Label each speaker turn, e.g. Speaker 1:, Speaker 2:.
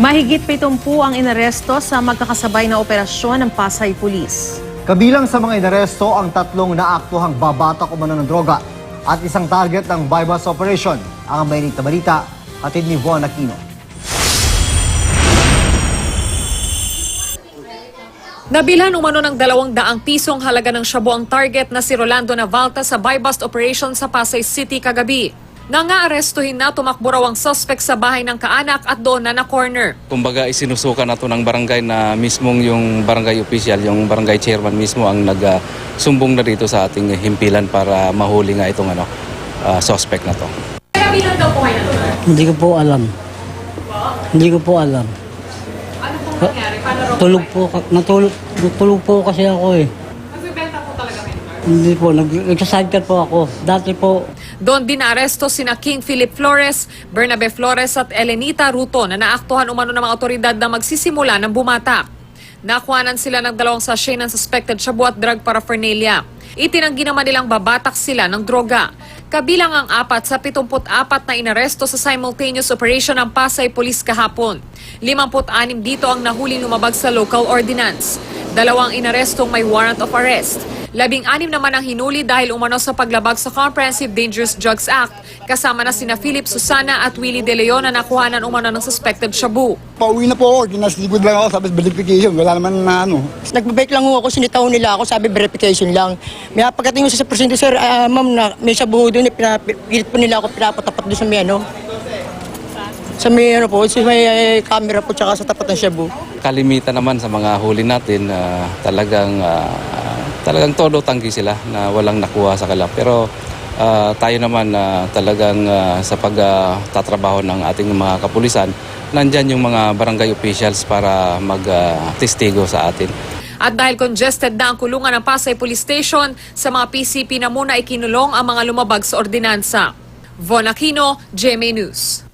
Speaker 1: Mahigit 70 ang inaresto sa magkakasabay na operasyon ng Pasay Police.
Speaker 2: Kabilang sa mga inaresto ang 3 naaktuhang babatak umano ng droga at isang target ng bypass operation. Ang mainit na balita, hatid ni Von Aquino.
Speaker 3: Nabilhan umano ng 200 pisong halaga ng shabu ang target na si Rolando Navalta sa buy-bust operation sa Pasay City kagabi. Nangaarestuhin na tumakbo raw ang suspect sa bahay ng kaanak at doon na na-corner.
Speaker 4: Kumbaga isinusuka na to ng barangay na mismong yung barangay official, yung barangay chairman mismo ang nagsumbong na dito sa ating himpilan para mahuli nga itong suspect na to.
Speaker 3: Kabilang daw po kayo na
Speaker 5: Hindi ko po alam. Hindi ko po alam.
Speaker 3: Ano pong nangyari? Paano raw
Speaker 5: Natulog po kasi ako eh.
Speaker 3: Nagbibenta po talaga kayo?
Speaker 5: Hindi po, nagsasadkat po ako. Dati po,
Speaker 3: Doon din naaresto sina King Philip Flores, Bernabe Flores at Elenita Ruto na naaktuhan umano ng mga otoridad na magsisimula ng bumatak. Nakuhanan sila ng 2 sachet ng suspected shabu at drug paraphernalia. Itinanggi naman nilang babatak sila ng droga. Kabilang ang 4 sa 74 na inaresto sa simultaneous operation ng Pasay Police kahapon. 56 dito ang nahuling lumabag sa local ordinance. 2 inarestong may warrant of arrest. 16 naman ang hinuli dahil umano sa paglabag sa Comprehensive Dangerous Drugs Act, kasama na sina Philip Susana at Willie De Leon na nakuhanan umano ng suspected shabu.
Speaker 6: Pauwi na po ako, kinasligod lang ako, sabi verification, wala naman na ano.
Speaker 7: Nagbabike lang ako, sinitaw nila ako, sabi verification lang. May pagkatingin ko sa presidente, sir, ma'am, na may shabu doon, pilit po nila ako pinapatapat doon sa may ano. Sa may ano po, sa may camera po, tsaka sa tapat ng shabu.
Speaker 4: Kalimitan naman sa mga huli natin, talagang todo tanggi sila na walang nakuha sa kanila. Pero tayo naman talagang sa pagtatrabaho ng ating mga kapulisan, nandyan yung mga barangay officials para mag-testigo sa atin.
Speaker 3: At dahil congested na ang kulungan ng Pasay Police Station, sa mga PCP na muna ikinulong ang mga lumabag sa ordinansa. Von Aquino, GMA News.